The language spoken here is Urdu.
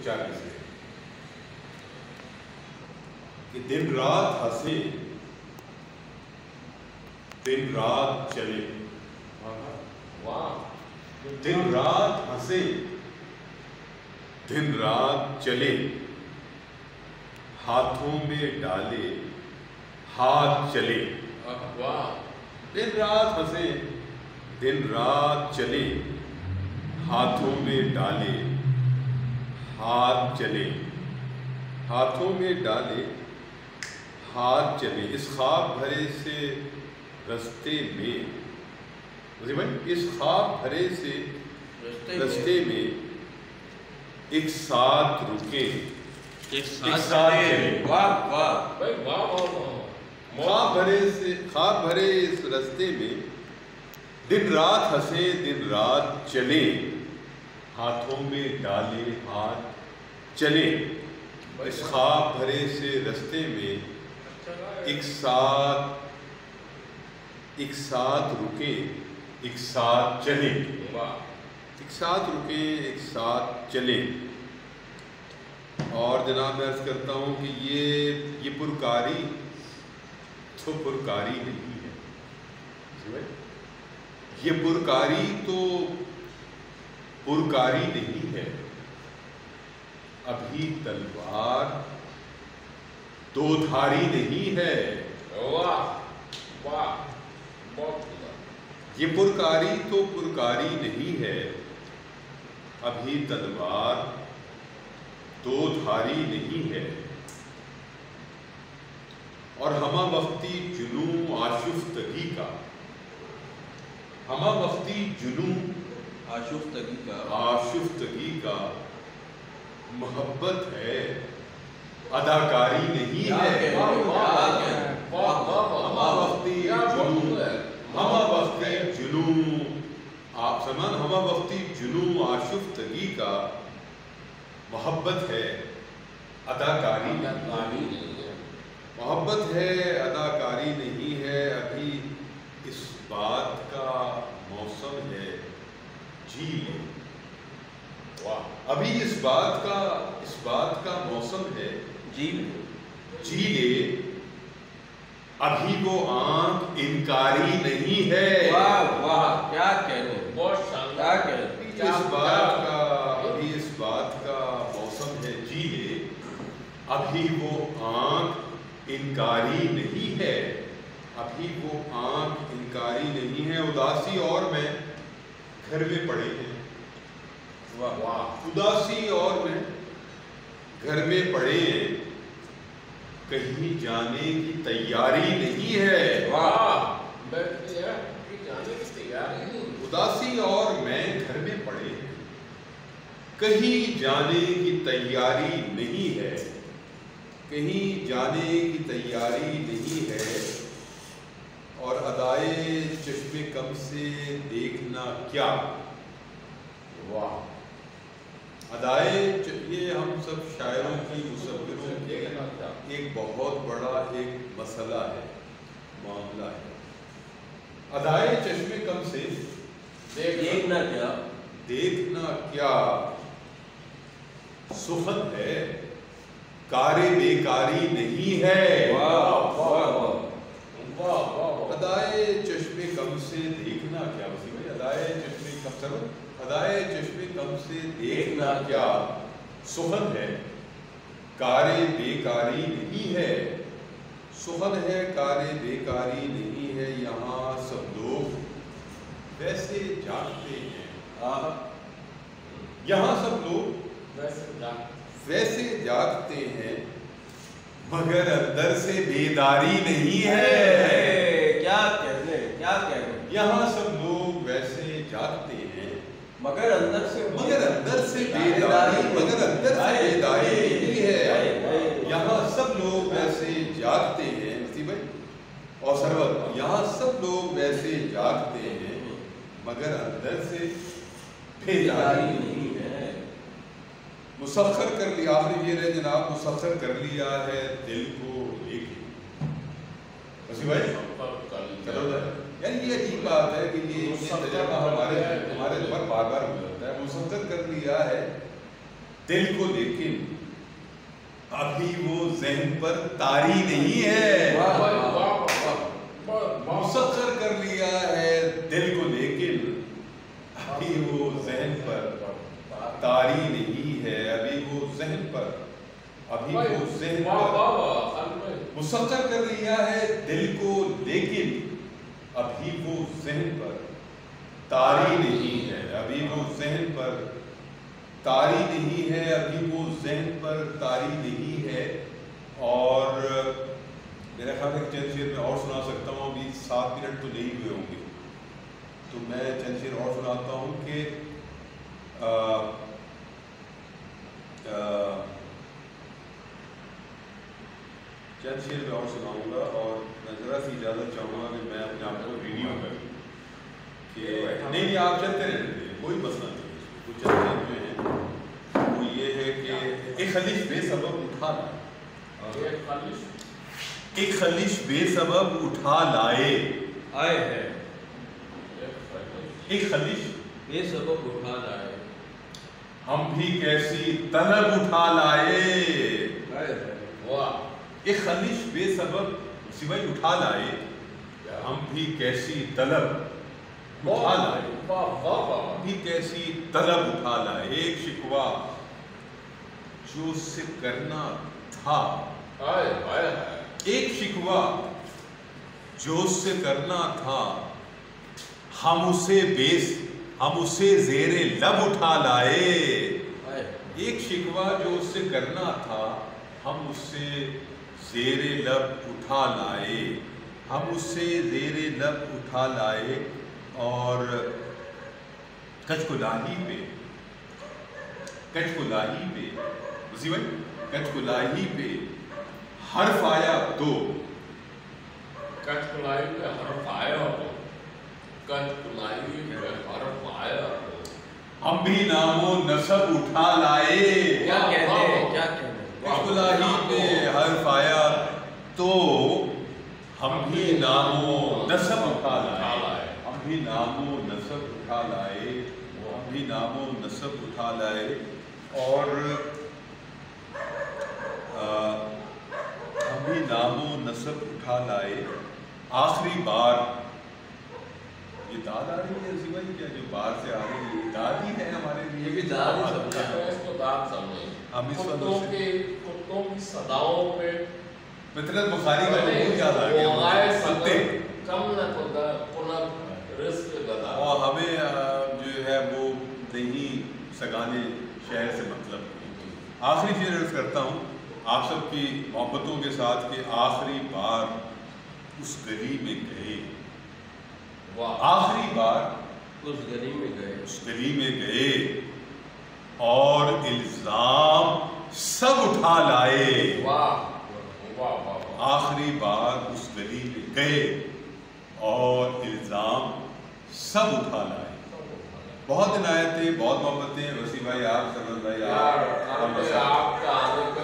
سوچا کسے کہ دن رات ہنسے دن رات چلے، دن رات ہنسے دن رات چلے، ہاتھوں میں ڈالے ہاتھ چلے، دن رات ہنسے دن رات چلے، ہاتھوں میں ڈالے ہاتھ چلے، ہاتھوں میں ڈالے ہاتھ چلے، اس خواب بھرے سے رستے میں، اس خواب بھرے سے رستے میں ایک ساتھ رکے ایک ساتھ چلے، خواب بھرے اس رستے میں دن رات ہنسے دن رات چلے، ہاتھوں میں ڈالے ہاتھ چلے، اس خواب بھرے سے رستے میں ایک ساتھ رکے ایک ساتھ چلے، ایک ساتھ رکے ایک ساتھ چلے۔ اور جناب میں عرض کرتا ہوں کہ یہ پرکاری تو پرکاری نہیں ہے، یہ پرکاری تو پرکاری نہیں ہے، ابھی تلوار دو دھاری نہیں ہے، یہ پرکاری تو پرکاری نہیں ہے، ابھی تلوار دو دھاری نہیں ہے، اور ہمہ وقتی جنوں آشفتگی کا، ہمہ وقتی جنوں آشفتگی کا محبت ہے اداکاری نہیں ہے، ہمہ وقتی جنوں آپ سمان ہمہ وقتی جنوں آشفتگی کا محبت ہے اداکاری نہیں ہے، محبت ہے اداکاری نہیں ہے، ابھی اس بات کا موسم ہے جی لے، ابھی اس بات کا موسم ہے جی لے، ابھی وہ آنکھ انکاری نہیں ہے، کیا کہہ رہے ابھی اس بات کا موسم ہے جی لے، ابھی وہ آنکھ انکاری نہیں ہے، ابھی وہ آنکھ انکاری نہیں ہے، اداسی اور میں گھر میں پڑے ہیں، اداسی اور میں گھر میں پڑے ہیں، کہیں جانے کی تیاری نہیں ہے، اداسی اور میں گھر میں پڑے ہیں، کہیں جانے کی تیاری نہیں ہے، کہیں جانے کی تیاری نہیں ہے، اور ادائے چشم کم سے دیکھنا کیا، ادائے یہ ہم سب شاعروں کی مصوروں کے ایک بہت بڑا ایک مسئلہ ہے، معاملہ ہے، ادائے چشم کم سے دیکھنا کیا سخن ہے، کار بیکاری نہیں ہے، ادائے چشم کم سے دیکھنا کیا، ادائے چشم کم سے دیکھنا کیا سخن ہے، کار بیکاری نہیں ہے، سخن ہے کار بیکاری نہیں ہے، یہاں سب لوگ ویسے جاگتے ہیں، یہاں سب لوگ ویسے جاگتے ہیں، مگر اندر سے بیداری نہیں ہے، کیا کہہ رہے یہاں سب لوگ ویسے جاگتے ہیں، مگر اندر سے بیداری نہیں ہے، یہاں سب لوگ ویسے جاگتے ہیں، اور سرور یہاں سب لوگ ویسے جاگتے ہیں، مگر اندر سے بیداری نہیں ہے، مسخر کر لیا، آخری یہ رہے جناب، مسخر کر لیا ہے دل کو ایک وسیع بھائی چلو یعنی یہ عجیب بات ہے کہ یہ تجربہ ہمارے پر بار بار گزرتا ہے، مسخر کر لیا ہے دل کو لیکن ابھی وہ ذہن پر طاری نہیں ہے. مسخر کر لیا ہے دل کو لیکن ابھی وہ ذہن پر طاری نہیں ہے. ابھی وہ ذہن پر مسخر کر لیا ہے دل کو لیکن ابھی وہ ذہن پر طاری نہیں ہے. ابھی وہ ذہن پر طاری نہیں ہے. ابھی وہ ذہن پر طاری نہیں ہے. اور میرا خیال ہے چند شعر میں اور سنا سکتا ہوں. ابھی 7 منٹ تو نہیں ہوئے ہوں گے تو میں چند شعر اور سناتا ہوں کہ چند شعر میں اور سناؤں گا. اور میں ذرا سی اجازت چاہوں گا کہ میں اپنے آپ کو ریڈیو کروں کہ نہیں آپ چلتے رہتے تھے کوئی مسئلہ نہیں. کچھ چند شعر جو ہیں وہ یہ ہے کہ ایک خلیش بے سبب اٹھا لائے. ایک خلیش بے سبب اٹھا لائے. ایک خلیش بے سبب اٹھا لائے. ہم بھی کیسی طلب اٹھا لائے. ایک خلیش بے سبب سوائے اٹھا لائے. ہم بھی کیسی طلب اٹھا لائے. ہم بھی کیسی طلب اٹھا لائے. ایک شکوہ جو اس سے کرنا تھا. ایک شکوہ جو اس سے کرنا تھا ہم اسے زیر لب اٹھا لائے. ایک شکوہ جو اس سے کرنا تھا ہم اسے زیر لب اٹھا لائے. ہم اسے زیر لب اٹھا لائے. اور کچھ کو لاہی پہ حرف آیا دو. ہم بھی نام و نسب اٹھا لائے. کیا کہتے ہیں کچھ کو لاہی پہ حرف آیا تو ہم بھی نام و نسب اٹھا لائے. ہم بھی نام و نسب اٹھا لائے. ہم بھی نام و نسب اٹھا لائے. اور ہم بھی نام و نسب اٹھا لائے. آخری بار یہ داد آ رہی ہے اسی بھائی کیا جو باہر سے آ رہی ہے داد ہی ہے ہمارے لیے. یہ بھی داد ہی سمجھا ہے. ہم اس وقت کتوں کی صداؤں پہ فطرت بخاری کا بہت یاد آ گیا. اور ہمیں جو ہے وہ نہیں سگانے شہر سے مطلب. آخری چیز عرض کرتا ہوں آپ سب کی محبتوں کے ساتھ کہ آخری بار اس گلی میں گئے. آخری بار اس گلی میں گئے اور الزام سب اٹھا لائے. آخری بار اس گلی میں گئے اور الزام سب اٹھا لائے. بہت عنایتیں بہت محبتیں. وسیم بھائی آپ، سرور بھائی آپ، کا آنے کا